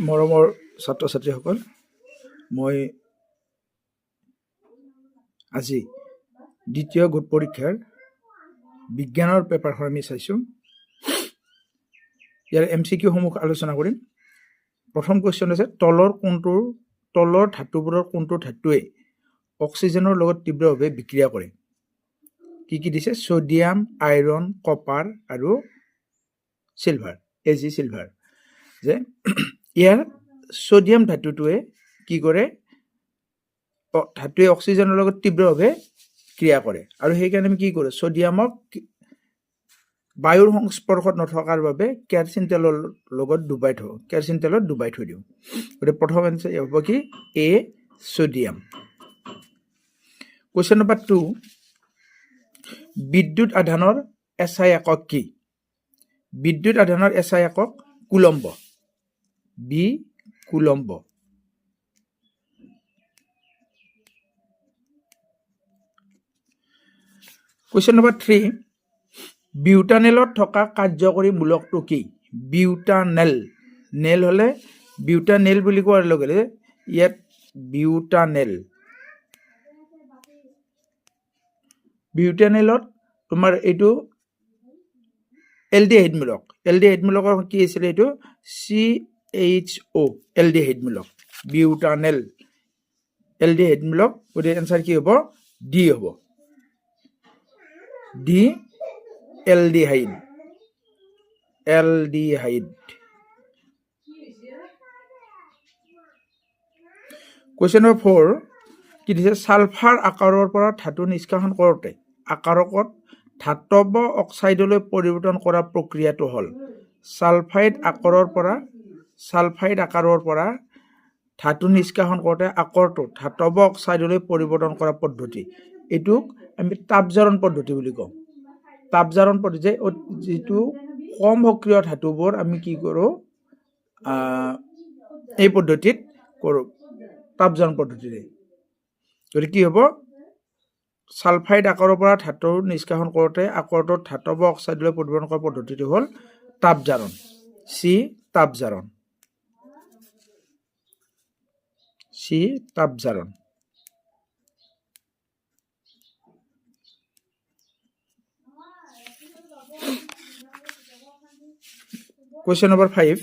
মৰমৰ ছাত্ৰ ছাত্ৰীসকল, মই আজি দ্বিতীয় গোট পৰীক্ষাৰ বিজ্ঞানৰ পেপাৰখন আমি চাইছোঁ। ইয়াৰ MCQ সমূহ আলোচনা কৰিম। প্ৰথম কুৱেশ্যন আছে, তলৰ ধাতুবোৰৰ কোনটো ধাতুৱে অক্সিজেনৰ লগত তীব্ৰভাৱে বিক্ৰিয়া কৰে? কি কি দিছে? ছডিয়াম, আইৰণ, কপাৰ আৰু চিলভাৰ, Ag চিলভাৰ। যে ইয়াৰ ছডিয়াম ধাতুটোৱে কি কৰে? ধাতুৱে অক্সিজেনৰ লগত তীব্ৰভাৱে ক্ৰিয়া কৰে, আৰু সেইকাৰণে আমি কি কৰোঁ? ছডিয়ামক বায়ুৰ সংস্পৰ্শত নথকাৰ বাবে কেৰাচিন তেলৰ লগত কেৰাচিন তেলত ডুবাই থৈ দিওঁ। গতিকে প্ৰথম এনচাৰ হ'ব কি? এ, ছডিয়াম। কুৱেশ্যন নম্বৰ 2, বিদ্যুৎ আধানৰ SI একক কি? বিদ্যুৎ আধানৰ SI একক কুলম্ব, বি কুলম্ব। কুৱেশ্যন নম্বৰ 3, বিউটানেলত থকা কাৰ্যকৰী মূলকটো কি? বিউটানেল। নেল হ'লে বিউটানেল বুলি কোৱাৰ লগে লগে ইয়াত বিউটানেলত তোমাৰ এইটো এলডিহাইড মূলক। এলডিহাইড মূলকৰ কি আছিলে? এইটো CHO, এলডিহাইড মূলক। বিউটানেল এলডিহাইড মূলক। গতিকে এনচাৰ কি হ'ব? ডি হ'ব। D, aldehyde. কুৱেশ্যন নম্বৰ 4, কি দিছে? ছালফাৰ আকাৰৰ পৰা ধাতু নিষ্কাশন কৰোঁতে আকাৰকত ধাতৱ অক্সাইডলৈ পৰিৱৰ্তন কৰা প্ৰক্ৰিয়াটো হ'ল ছালফাইড আকাৰৰ পৰা ধাতু নিষ্কাশন কৰোঁতে আকাৰটো ধাতৱ অক্সাইডলৈ পৰিৱৰ্তন কৰা পদ্ধতি। এইটোক আমি তাপজাৰণ পদ্ধতি বুলি কওঁ। তাপজাৰণ পদ্ধতি, যিটো কম সক্ৰিয় ধাতুবোৰ আমি কি কৰোঁ? এই পদ্ধতিত কৰোঁ, তাপজাৰণ পদ্ধতিৰে। গতিকে কি হ'ব? ছালফাইড আকাৰৰ পৰা ধাতু নিষ্কাশন কৰোঁতে আকাৰটো ধাতৱ অক্সাইডলৈ পৰিৱৰ্তন কৰা পদ্ধতিটো হ'ল তাপজাৰণ, চি তাপজাৰণ। কুৱেশ্যন নম্বৰ 5,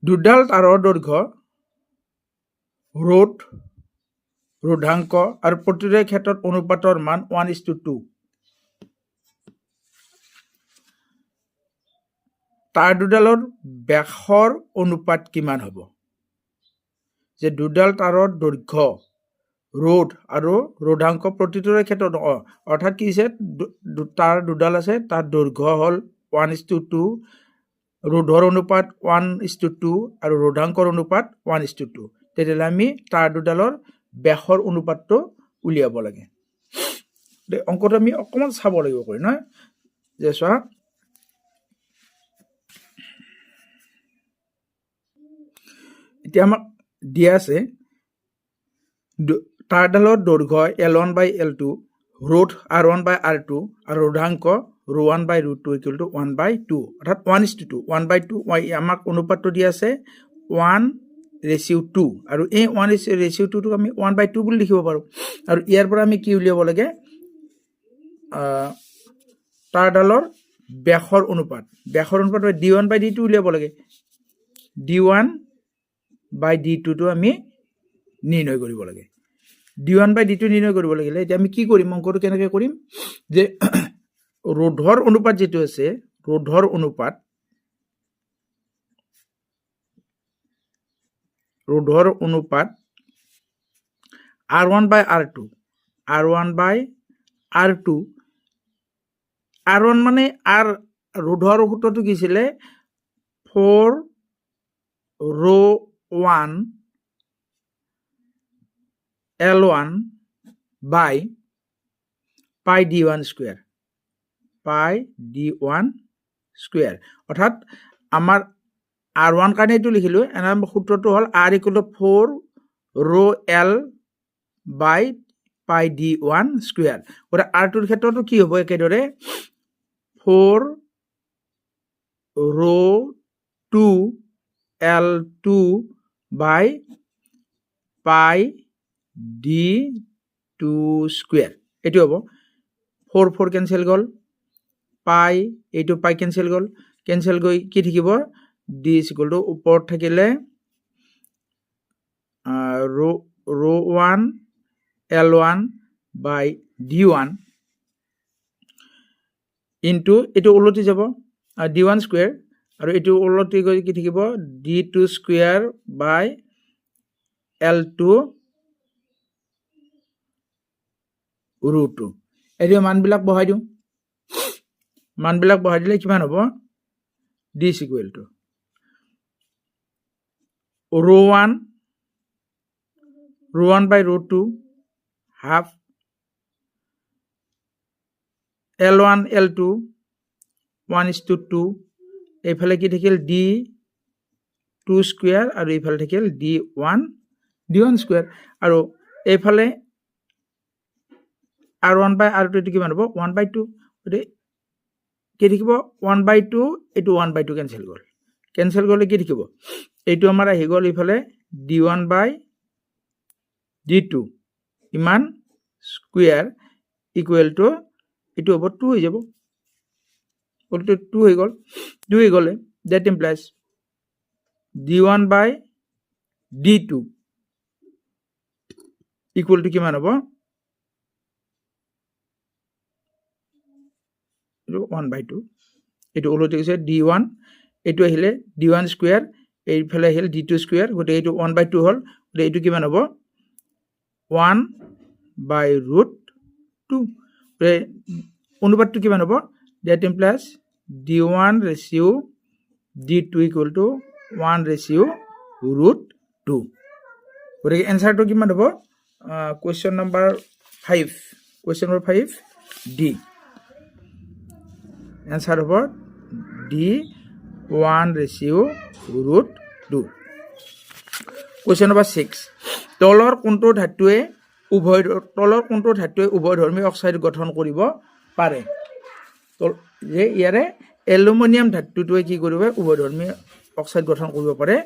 দুডাল তাঁৰৰ দৈৰ্ঘ্য, ৰোধাংক আৰু প্ৰতিৰোধৰ ক্ষেত্ৰত অনুপাতৰ মান 1:2। তাঁৰ দুডালৰ ব্যাসৰ অনুপাত কিমান হ'ব? যে দুডাল তাঁৰৰ দৈৰ্ঘ্য, ৰোধ আৰু ৰোধাংক প্ৰতিটোৰে ক্ষেত্ৰত, অৰ্থাৎ কি হৈছে? তাঁৰ দুডাল আছে, তাৰ দৈৰ্ঘ্য হ'ল 1:2, ৰোধৰ অনুপাত 1:2 আৰু ৰোধাংকৰ অনুপাত 1:2। তেতিয়াহ'লে আমি তাঁৰ দুডালৰ ব্যাসৰ অনুপাতটো উলিয়াব লাগে। অংকটো আমি অকণমান চাব লাগিব কৰি, নহয়? যে চোৱা, এতিয়া আমাক দিয়া আছে তাঁৰডালৰ দৈৰ্ঘ্য L1/L2, ৰোধ R1/R2 আৰু ৰোধাংক ρ1/√2 = 1/2, অৰ্থাৎ 1:2। 1/2 আমাক অনুপাতটো দিয়া আছে 1:2, আৰু এই 1:2টোক আমি 1/2 বুলি লিখিব পাৰোঁ। আৰু ইয়াৰ পৰা আমি কি উলিয়াব লাগে? তাঁৰডালৰ ব্যাসৰ অনুপাত D1/D2 উলিয়াব লাগে। D1/D2টো আমি নিৰ্ণয় কৰিব লাগে। D1/D2 নিৰ্ণয় কৰিব লাগিলে এতিয়া আমি কি কৰিম? অংকটো কেনেকৈ কৰিম? যে ৰোধৰ অনুপাত যিটো আছে, ৰোধৰ অনুপাত R1/R2 R1 মানে ৰোধৰ সূত্ৰটো কি আছিলে? 4ρ1 L1 by pi d1 square, অৰ্থাৎ আমাৰ R1 কাৰণে এইটো লিখিলোঁ। এনে সূত্ৰটো হ'ল R = 4ρL by pi d1 square। গতিকে R2ৰ ক্ষেত্ৰতো কি হ'ব? একেদৰে 4 rho 2 L2 by pi D2 square. এটি হব 4 4 ক্যান্সেল গল, পাই এইটো পাই ক্যান্সেল গল, ক্যান্সেল গৈ কি থাকিব d is equal to ওপৰত থাকিলে rho 1 L1 by D1 into এইটো ওলটি যাব D1 square আৰু এইটো ওলটি গৈ কি থাকিব D2 square by L2 root 2. এই মানবিলাক বহাই দিওঁ, মানবিলাক বহাই দিলে কিমান হ'ব d is equal to rho 1 by rho 2 half L1 L2 1:2 এইফালে কি থাকিল D2 square আৰু এইফালে থাকিল D1 square আৰু এইফালে R1 by R2 এটো কিমান হ'ব 1/2 গতে কি থাকিব 1/2 এটো 1/2 ক্যান্সেল গলে কি থাকিব এইটো আমাৰ আহি গল ইফালে D1 by D2 ইমান স্কয়ার ইকুয়াল টু এটো হ'ব 2 হৈ যাব, ওলটো 2 হৈ গল, 2 হৈ গলে that implies D1 by D2 equal to কিমান হ'ব 1/2 এটো ওলটি গৈছে D1 এটো আহিলে D1 স্কয়ার এইফালে আহিল D2 স্কয়ার গতে এটো 1/2 হল গতে এটো কিমান হ'ব 1/√2 অনুপাতটো কিমান হ'ব that implies D1 ratio D2 equal to 1/√2 গতে এনসারটো কিমান হ'ব কোয়েশ্চন নাম্বার 5 D answer হ'ব D 1/√2. Question number 6. তলৰ কোনটো ধাতুৱে উভয়ধৰ্মী অক্সাইড গঠন কৰিব পাৰে যে ইয়াৰে এলুমিনিয়াম ধাতুটোৱে কি কৰিব উভয়ধৰ্মী অক্সাইড গঠন কৰিব পাৰে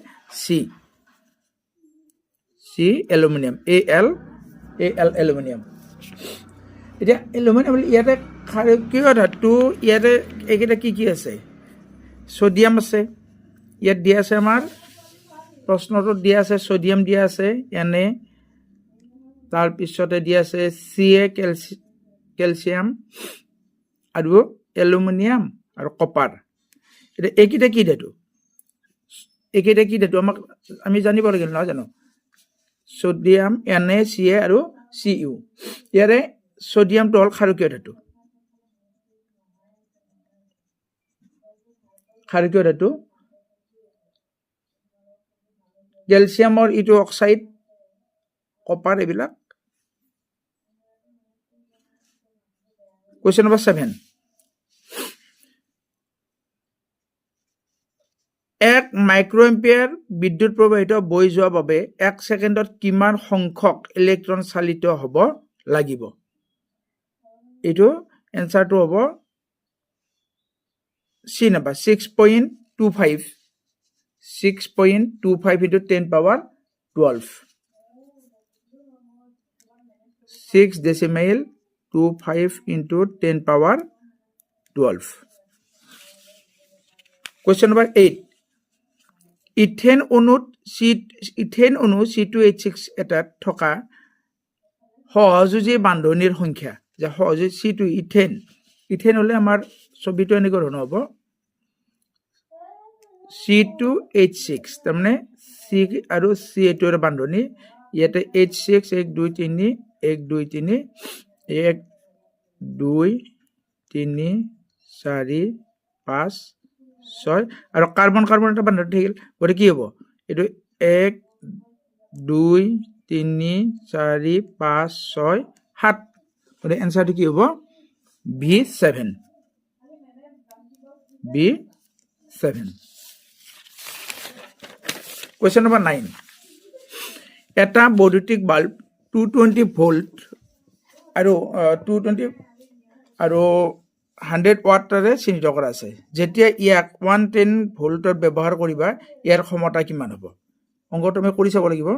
C এলুমিনিয়াম Al এলুমিনিয়াম এতিয়া এলুমিনিয়াম ইয়াতে ক্ষাৰকীয় ধাতু ইয়াতে এইকেইটা কি আছে সোডিয়াম আছে ইয়াত দিয়া আছে আমাৰ প্ৰশ্নটো দিয়া আছে সোডিয়াম দিয়া আছে Na তাৰ পিছতে দিয়া আছে Ca ক্যালসিয়াম আৰু এলুমিনিয়াম আৰু কপাৰ এটা এইকেইটা কি ধাতু আমাক আমি জানিব লাগিল নহয় জানো সোডিয়াম Na Ca আৰু Cu ইয়াৰে সোডিয়ামটো হল ক্ষাৰকীয় ধাতু ক্যালসিয়ামৰ ইটো অক্সাইড কপাৰ এইবিলাক কোয়েশ্চন নম্বৰ 7 1 মাইক্ৰোএম্পিয়াৰ বিদ্যুৎ প্ৰবাহিত বৈ যোৱাৰ বাবে 1 সেকেন্ডত কিমান সংখ্যক ইলেক্ট্ৰন চালিত হ'ব লাগিব এটো এনসারটো হ'ব C number 6.25 into 10 power 12 6.25 into 10 power 12. Question number 8. ইথেন অণু C2H6 এটাত থকা সহযোজী বান্ধনীৰ সংখ্যা যে সহযোজী C2 ইথেন হলে আমাৰ ছবিটো এনেকৈ ধৰণৰ হ'ব C2H6 তাৰমানে C আৰু C8 এৰ বান্ধনী ইয়াতে H6 1 2 3 1 2 3 1 2 3 4 5 6 আৰু কাৰ্বন এটা বান্ধনী থাকিল গতে কি হ'ব এটো 1 2 3 4 5 6 7 গতে এনসারটো কি হ'ব B7. Question number 9. এটা বৈদ্যুতিক বাল্ব 220 ভোল্ট আৰু 220 আৰু 100 ৱাটৰে চিহ্নিত কৰা আছে। যেতিয়া ইয়াক 110 ভোল্টত ব্যৱহাৰ কৰিবা ইয়াৰ ক্ষমতা কিমান হ'ব? অংকটো তুমি কৰি চাব লাগিব।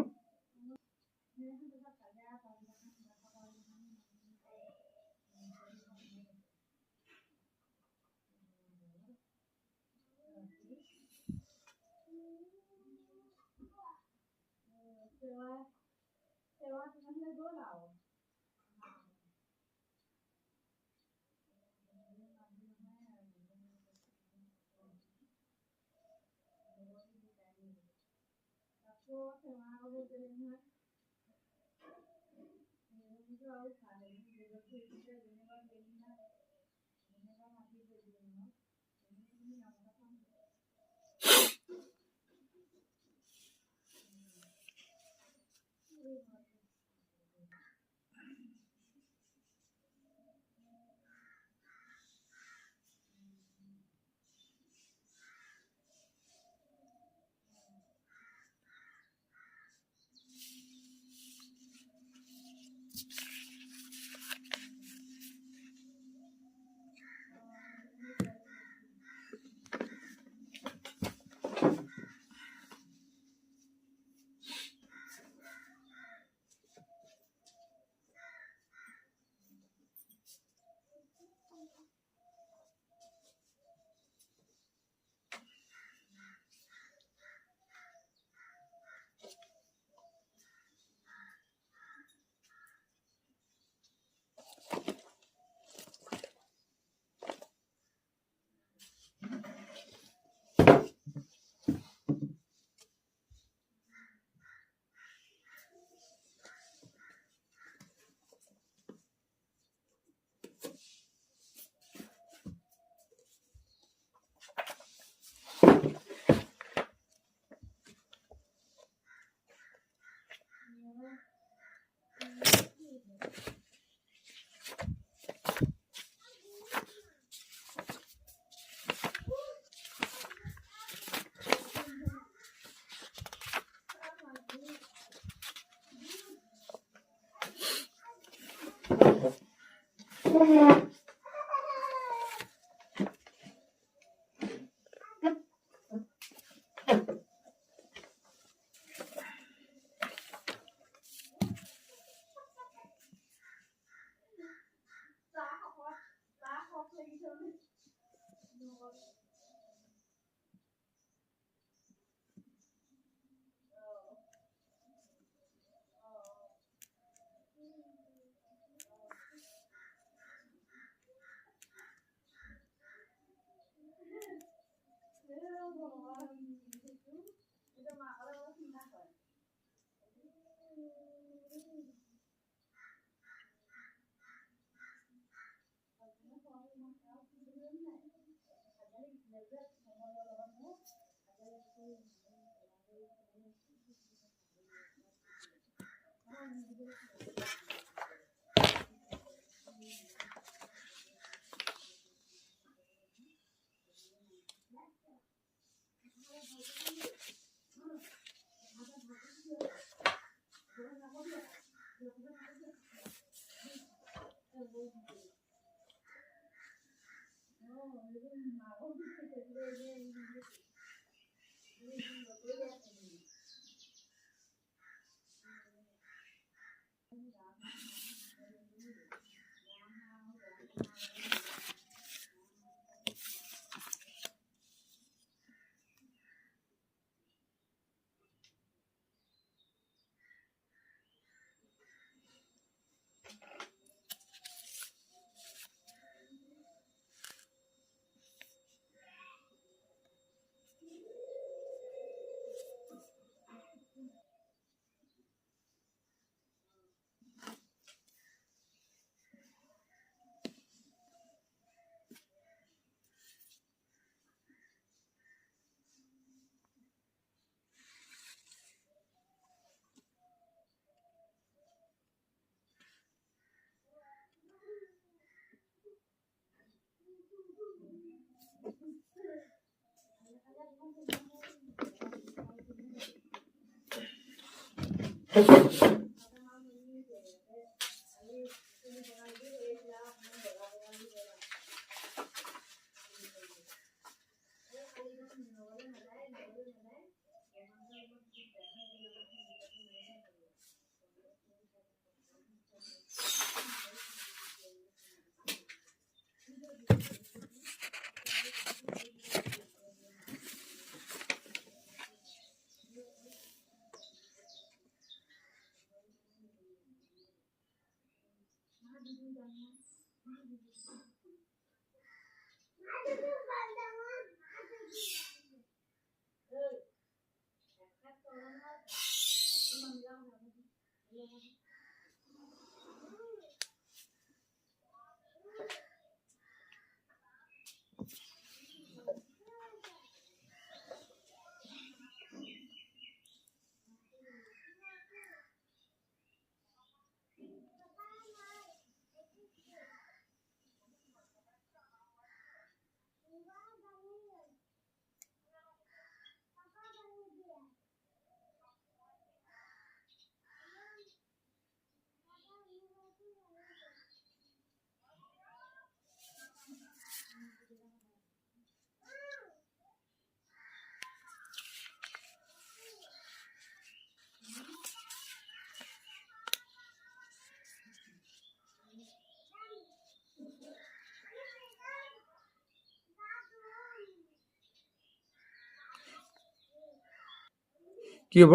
কি হ'ব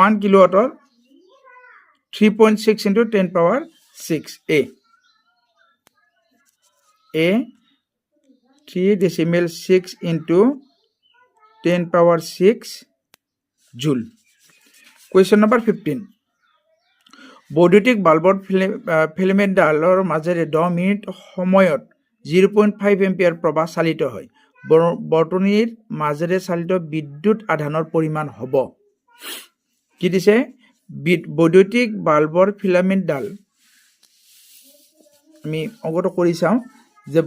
1 কিলোৱাটৰ 3.6 into 10 power 6 a 3.6 into 10 power 6 joule. Question number 15. বৈদ্যুতিক বাল্বৰ ফিলামেণ্ট ডালৰ মাজেৰে 10 মিনিট সময়ত 0.5 এম্পিয়াৰ প্ৰবাহ চালিত হয়। বৰ্তনীৰ মাজেৰে চালিত বিদ্যুৎ আধানৰ পৰিমাণ হ'ব। কি দিছে? বৈদ্যুতিক বাল্বৰ ফিলামেণ্ট ডাল আমি অংকটো কৰি চাওঁ যে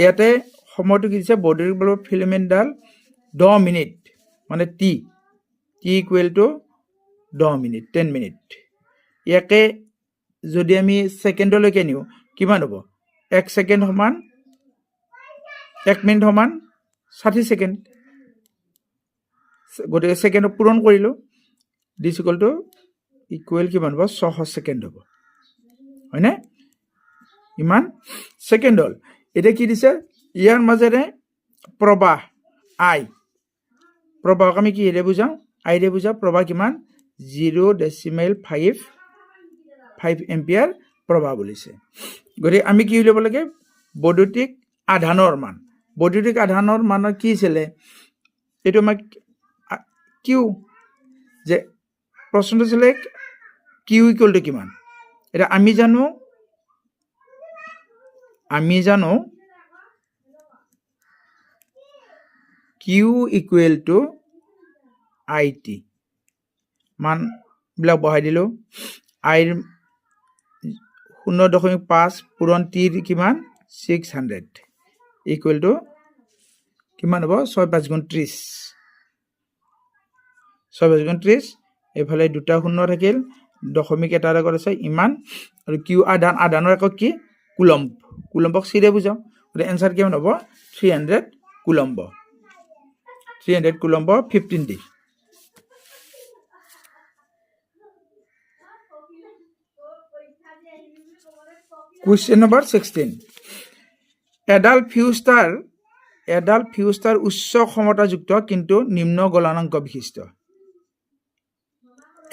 ইয়াতে সময়টো কি দিছে? বৈদ্যুতিক বাল্বৰ ফিলামেণ্ট ডাল 10 মিনিট মানে T equal to 10 minute 10 minute. ইয়াকে যদি আমি সেকেন্ডলৈকে নিওঁ কিমান হ'ব? 1 সেকেন্ড সমান 1 মিনিট সমান 60 সেকেন্ড। গতিকে সেকেন্ড পূৰণ কৰিলোঁ দিছ ইকুৱেল কিমান হ'ব? 600 সেকেন্ড হ'ব, হয়নে? ইমান সেকেন্ড হ'ল। এতিয়া কি দিছে? ইয়াৰ মাজেৰে প্ৰবাহ আই, প্ৰবাহক আমি কিহেৰে বুজাওঁ? আইৰে বুজাওঁ। প্ৰবাহ কিমান? 0.5 এম্পিয়াৰ প্ৰবাহ বুলিছে। গতিকে আমি কি উলিয়াব লাগে? বৈদ্যুতিক আধানৰ মান। বৈদ্যুতিক আধানৰ মানৰ কি আছিলে? এইটো আমাক কিউ, যে প্ৰশ্নটো আছিলে কিউ ইকুৱেল টু কিমান? এতিয়া আমি জানো Q equal to I T. মানবিলাক বহাই দিলোঁ। আইৰ 0.5 পূৰণ টিৰ কিমান? 600 ইকুৱেল টু কিমান হ'ব? 6×5 = 30। 6×5 = 30। এইফালে দুটা শূন্য থাকিল, দশমিক এটাৰ আগত আছে ইমান। আৰু কিউ আধানৰ একক কি? কুলম্ব। কুলম্বক চিৰে বুজাওঁ। গতিকে এনচাৰ কিমান হ'ব? 300 coulomb. 300 coulomb 15 D। Question number 16. এডাল ফিউজ তার উচ্চ ক্ষমতাযুক্ত কিন্তু নিম্ন গলনাঙ্ক বিশিষ্ট।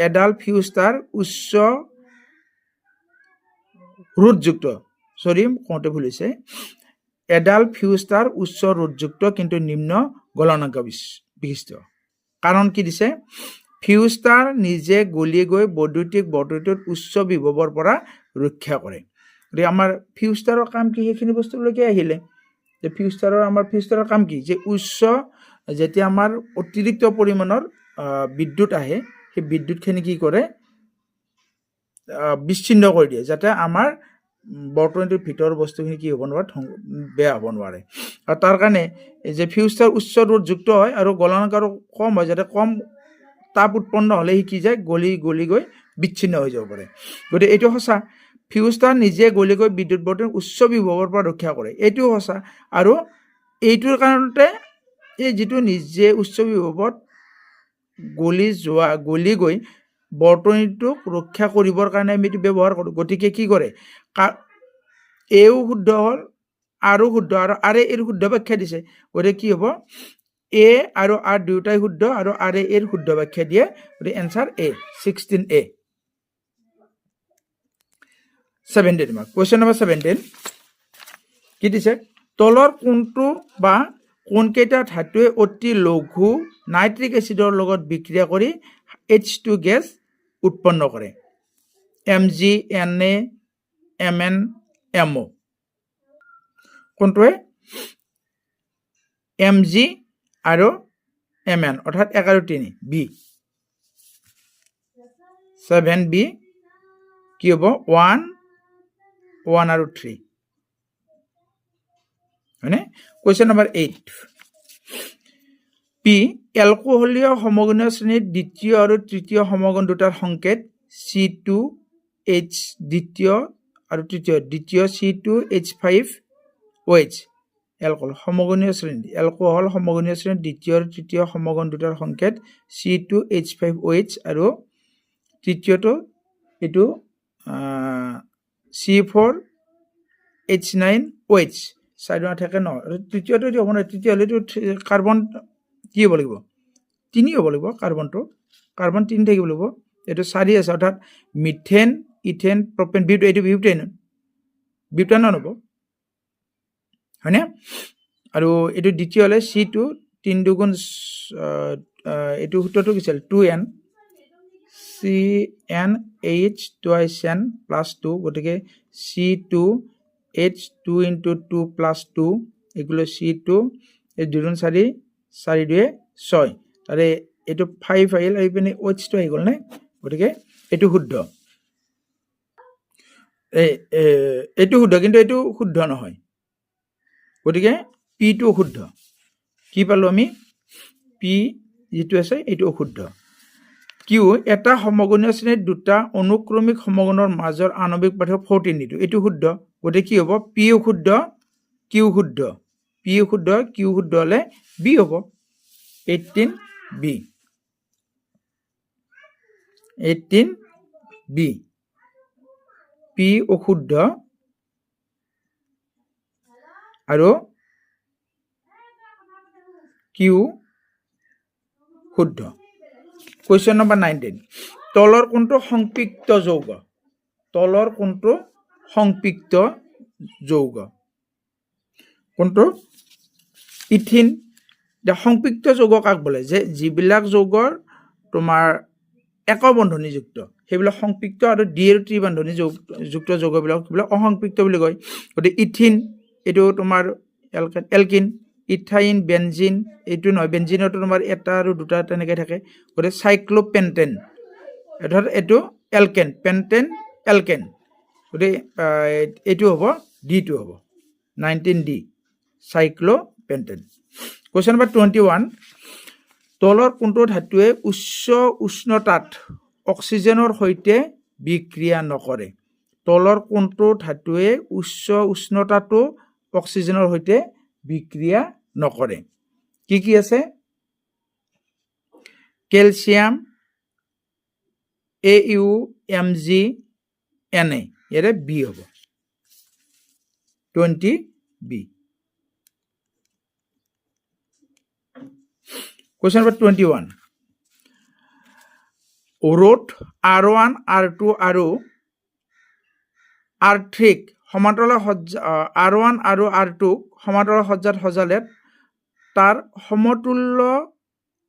এডাল ফিউজ তার উচ্চ রোধযুক্ত, কোনটা ভুল হয়েছে? এডাল ফিউজ তার উচ্চ রোধযুক্ত কিন্তু নিম্ন গলনাঙ্ক বিশিষ্ট। কারণ কি দিছে? ফিউজ তার নিজে গলি গৈ বৈদ্যুতিক বৰ্তনীটোত উচ্চ বিভৱৰ পৰা ৰক্ষা কৰে। গতিকে আমাৰ ফিউজ তাৰৰ কাম কি? সেইখিনি বস্তুলৈকে আহিলে যে ফিউজ তাৰৰ কাম কি? যে উচ্চ যেতিয়া আমাৰ অতিৰিক্ত পৰিমাণৰ বিদ্যুৎ আহে, সেই বিদ্যুৎখিনি কি কৰে? বিচ্ছিন্ন কৰি দিয়ে, যাতে আমাৰ বৰ্তনীটোৰ ভিতৰৰ বস্তুখিনি কি হ'ব নোৱাৰে? বেয়া হ'ব নোৱাৰে। আৰু তাৰ কাৰণে যে ফিউজ তাৰ উচ্চ ৰোধযুক্ত হয় আৰু গলনাঙ্ক কম হয়, যাতে কম তাপ উৎপন্ন হ'লে সি কি যায়? গলি গৈ বিচ্ছিন্ন হৈ যাব পাৰে। গতিকে এইটো সঁচা। ফিউজ তাৰ নিজে গলি গৈ বিদ্যুৎ বৰ্তনী উচ্চ বিভৱৰ পৰা ৰক্ষা কৰে, এইটোও সঁচা। আৰু এইটোৰ কাৰণতে এই যিটো নিজে উচ্চ বিভৱত গলি গৈ বৰ্তনীটোক ৰক্ষা কৰিবৰ কাৰণে আমি এইটো ব্যৱহাৰ কৰোঁ। গতিকে কি কৰে, এও শুদ্ধ হ'ল, আৰু শুদ্ধ, আৰু আৰে এৰ শুদ্ধ ব্যাখ্যা দিছে। গতিকে কি হ'ব, এ আৰু আৰ দুয়োটাই শুদ্ধ আৰু আৰে এৰ শুদ্ধ ব্যাখ্যা দিয়ে। গতিকে এনচাৰ এ, 16A। 17 মাৰ্ক। কুৱেশ্যন নম্বৰ 17 কি দিছে, তলৰ কোনটো বা কোনকেইটা ধাতুৱে অতি লঘু নাইট্ৰিক এচিডৰ লগত বিক্ৰিয়া কৰি H2 গেছ উৎপন্ন কৰে? Mg, Na, Mn, Mo। কোনটোৱে? Mg আৰু Mn, অৰ্থাৎ 1 আৰু 3, বি। 7B কি হ'ব, 1 আৰু 3, হয়নে? কুৱেশ্যন নম্বৰ 8 পি, এলকোহলীয় সমগণীয় শ্ৰেণীৰ দ্বিতীয় আৰু তৃতীয় সমগণ দুটাৰ সংকেত C2H দ্বিতীয় আৰু দ্বিতীয় C2H5OH। এলকোহল সমগণীয় শ্ৰেণীৰ দ্বিতীয় আৰু তৃতীয় সমগণ দুটাৰ সংকেত C2H5OH আৰু তৃতীয়টো এইটো C4H9OH। চাইড নাথাকে ন, তৃতীয়টো এইটো হ'ব নহয়। তৃতীয় হ'লে এইটো কাৰ্বন কি হ'ব লাগিব, 3 হ'ব লাগিব। কাৰ্বন 3 থাকিব লাগিব। এইটো 4 আছে, অৰ্থাৎ মিথেন, ইথেন, প্ৰপেন, এইটো বিউটানন হ'ব, হয়নে? আৰু এইটো দ্বিতীয় হ'লে C2 3 দুগুণ এইটো সূত্ৰটো কি আছিল, 2n CnH twice n plus 2। গতিকে C2H2 into 2 plus 2 এগুলো C2, এই 2 4 4 2 6, তাৰে এইটো 5 আহিল, আহি পিনে OH টো আহি গ'ল নে? গতিকে এইটো শুদ্ধ, এইটো শুদ্ধ, কিন্তু এইটো শুদ্ধ নহয়। গতিকে পিটো অশুদ্ধ। কি পালোঁ আমি, পি যিটো আছে এইটো অশুদ্ধ। কিউ, এটা সমগণীয় শ্ৰেণীৰ দুটা অনুক্ৰমিক সমগণৰ মাজৰ আণৱিক পাৰ্থক্য 14। এইটো শুদ্ধ। গতিকে কি হ'ব, পি অশুদ্ধ, কিউ শুদ্ধ। পি অশুদ্ধ, কিউ শুদ্ধ হ'লে বি হ'ব, 18B। 18B, পি অশুদ্ধ আৰু কিউ শুদ্ধ। কুৱেশ্যন নম্বৰ 19 তলৰ কোনটো সংপৃক্ত যৌগ? কোনটো? ইথিন। সংপৃক্ত যৌগ কাক বোলে? যে যিবিলাক যৌগৰ তোমাৰ একবন্ধনীযুক্ত সেইবিলাক সংপৃক্ত, আৰু ডি আৰু ত্ৰিবন্ধনী যুক্ত যৌগবিলাক অসংপৃক্ত বুলি কয়। গতিকে ইথিন এইটো তোমাৰ এলকিন, ইথাইন, বেনজিন এইটো নহয়, বেনজিনতো তোমাৰ এটা আৰু দুটা তেনেকৈ থাকে। গতিকে চাইক্লোপেণ্টেন, অৰ্থাৎ এইটো এলকেন, পেণ্টেন এলকেন। গতিকে এইটো হ'ব, ডিটো হ'ব 19D, চাইক্লোপেণ্টেন। কুৱেশ্যন নম্বৰ 21 তলৰ কোনটো ধাতুৱে উচ্চ উষ্ণতাত অক্সিজেনৰ সৈতে বিক্ৰিয়া নকৰে? তলৰ কোনটো ধাতুৱে উচ্চ উষ্ণতাটো অক্সিজেনৰ সৈতে বিক্ৰিয়া নকৰে? কি আছে? কেলছিয়াম, AuMgNa, ইয়াৰে বি হ'ব, 20B। কুৱেশ্যন নম্বৰ 21 ৰ'দ R1, R2 আৰু R3 সমান্তৰাল সজ্জা, R1 আৰু R2 সমান্তৰাল সজ্জাত সজালে তাৰ সমতুল্য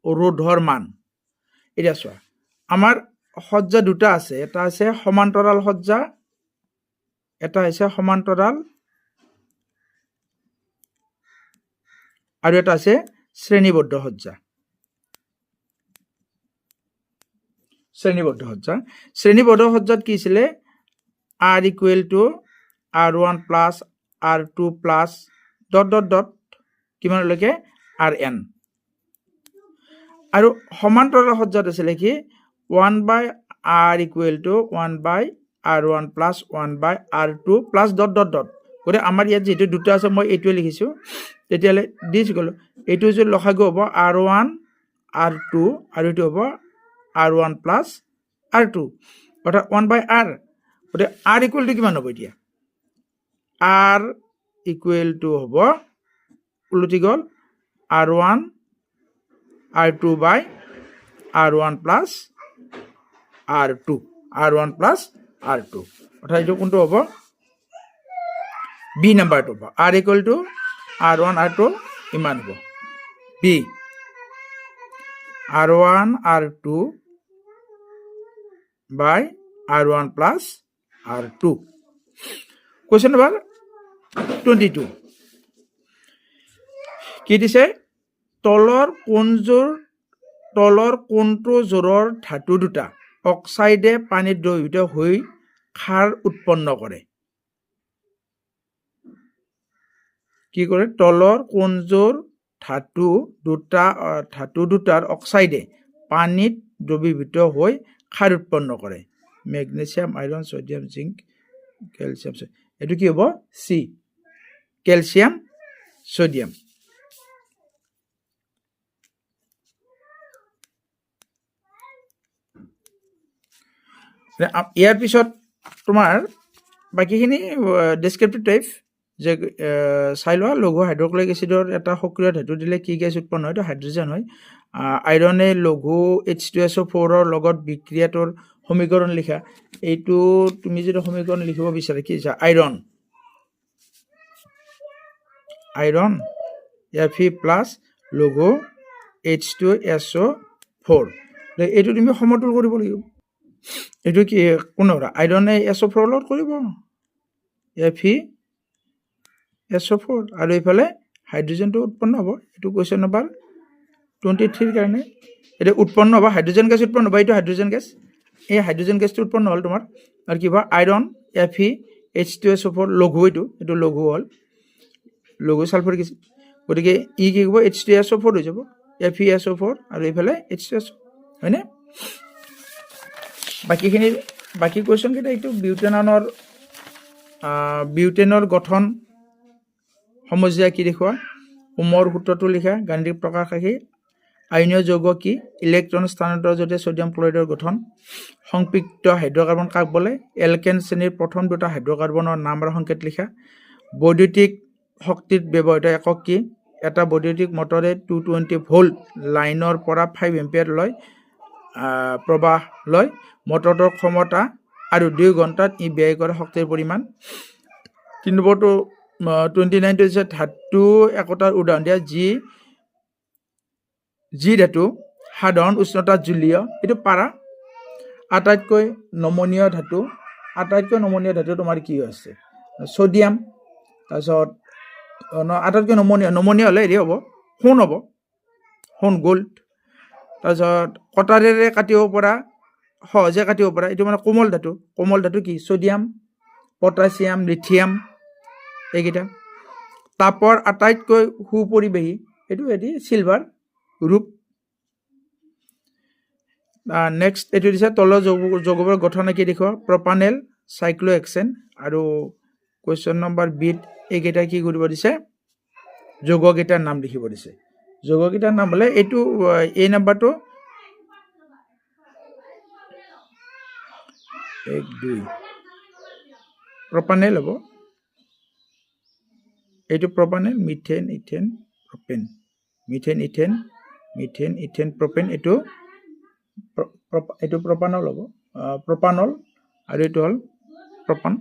ৰোধৰ মান। এতিয়া চোৱা, আমাৰ সজ্জা দুটা আছে, এটা আছে সমান্তৰাল সজ্জা, এটা হৈছে সমান্তৰাল, আৰু এটা আছে শ্ৰেণীবদ্ধ সজ্জা। শ্ৰেণীবদ্ধ সজ্জাত কি আছিলে, R = R1 plus R2 plus ... কিমানলৈকে Rn। আৰু সমান্তৰাল সজ্জাত আছিলে কি 1/R = 1/R1 plus 1/R2 plus ... গতিকে আমাৰ ইয়াত যেহেতু দুটা আছে মই এইটোৱে লিখিছোঁ তেতিয়াহ'লে দিছ গ'লো এইটো যদি লসাগু হ'ব R1 R2 আৰু এইটো হ'ব R1 প্লাছ R2 অৰ্থাৎ 1/R গতিকে R ইকুৱেল টু কিমান হ'ব এতিয়া R ইকুৱেল টু হ'ব উলটি গ'ল R1 R2 by R1 plus R2 R1 plus R2 অর্থাৎ এইটো কোনটো হ'ব B নাম্বাৰটো হ'ব R equal to R1 R2 ইমান হ'ব B R1 R2 by R1 plus R2 question number 22 কি দিছে তলৰ কোনটো জোৰৰ ধাতু দুটা অক্সাইডে পানীত দ্ৰৱীভূত হৈ ক্ষাৰ উৎপন্ন কৰে কি কৰে তলৰ কোনজোৰ ধাতু দুটাৰ অক্সাইডে পানীত দ্ৰৱীভূত হৈ ক্ষাৰ উৎপন্ন কৰে magnesium iron sodium zinc calcium এটো কি হ'ব সি ক্যালসিয়াম সোডিয়াম ইয়াৰ পিছত তোমাৰ বাকিখিনি ডেসক্ৰিপটিভ টাইপ যে চাই লোৱা লঘু হাইড্ৰক্লোৰিক এসিডৰ এটা সক্ৰিয় ধাতু দিলে কি গেছ উৎপন্ন হয় হাইড্ৰোজেন হয় আইৰনে লঘু H2SO4 ৰ লগত বিক্ৰিয়াটোৰ সমীকৰণ লিখা এইটো তুমি যদি সমীকৰণ লিখিব বিচাৰা কি আছে আইৰন Fe প্লাস লঘু H2SO4 এইটো তুমি সমতুল কৰিব লাগিব এইটো কি কোন আইৰনে SO4 লগত কৰিব FeSO4 আৰু ইফালে হাইড্ৰোজেনটো উৎপন্ন হ'ব এটো কোৱেশ্চন নম্বৰ 23 ৰ কাৰণে এটা উৎপন্ন হ'ব হাইড্ৰোজেন গ্যাস উৎপন্ন হ'ব এইটো হাইড্ৰোজেন গ্যাস এই হাইড্ৰোজেন গ্যাসটো উৎপন্ন হ'ল তোমাৰ আৰু কিবা আইৰন FeH2SO4 লঘু এইটো লঘু হ'ল লঘু সালফাৰিক এসিড গতিকে ই কি হ'ব H2SO4 হৈ যাব FeSO4 আৰু ইফালে H2SO হয়নে বাকি কোৱেশ্চন কেইটা এইটো বিউটেনৰ গঠন সমজীয়া কি দেখুৱা উমৰ সূত্ৰটো লিখা গাণিতিক প্ৰকাশ ৰাখি আয়নীয় যৌগ কি ইলেক্ট্ৰন স্থানান্তৰ জৰিয়তে সোডিয়াম ক্লোৰাইডৰ গঠন সংপৃক্ত হাইড্ৰকাৰ্বন কাক বোলে এলকেন শ্ৰেণীৰ প্ৰথম দুটা হাইড্ৰকাৰ্বনৰ নাম আৰু সংকেত লিখা বৈদ্যুতিক শক্তিত ব্যৱহৃত একক কি এটা বৈদ্যুতিক মটৰে 220 ভোল্ট লাইনৰ পৰা 5 এম্পিয়াৰ লয় প্ৰবাহ লয় মটৰটোৰ ক্ষমতা আৰু 2 ঘণ্টাত ই ব্যয় কৰা শক্তিৰ পৰিমাণ 3 নম্বৰটো 29 হৈছে ধাতু একতাৰ উদাহৰণ দিয়া যি ধাতু সাধাৰণ উষ্ণতা জুলীয় এটো পাৰা আটাইতকৈ নমনীয় ধাতু তোমাৰ কি আছে সোডিয়াম তাৰছত আটাইতকৈ নমনীয় হলে হেৰি হ'ব সোণ গোল্ড তাৰছত কটাৰেৰে কাটিব পৰা সহজে কাটিব পৰা এটো মানে কোমল ধাতু কি সোডিয়াম পটাছিয়াম লিথিয়াম এইকেইটা তাপৰ আটাইতকৈ সুপৰিবেহী এটো সিলভাৰ ৰূপ নেক্সট এটো দিছে তল যৌগৰ গঠন কি দেখুৱা প্ৰপানেল সাইক্লোহেক্সেন আৰু কোৱেশ্চন নম্বৰ বি এইকেইটা কি কৰিব দিছে যৌগকেইটাৰ নাম লিখিব দিছে যৌগকেইটাৰ নাম বলে এইটো এই নাম্বাৰটো 1 2 প্ৰপানেল হ'ব এইটো প্ৰপানেল মিথেন ইথেন প্ৰপেন মিথেন ইথেন প্ৰপেন এইটো প্ৰপানল হ'ব প্ৰপানল আৰু এইটো হ'ল প্ৰপান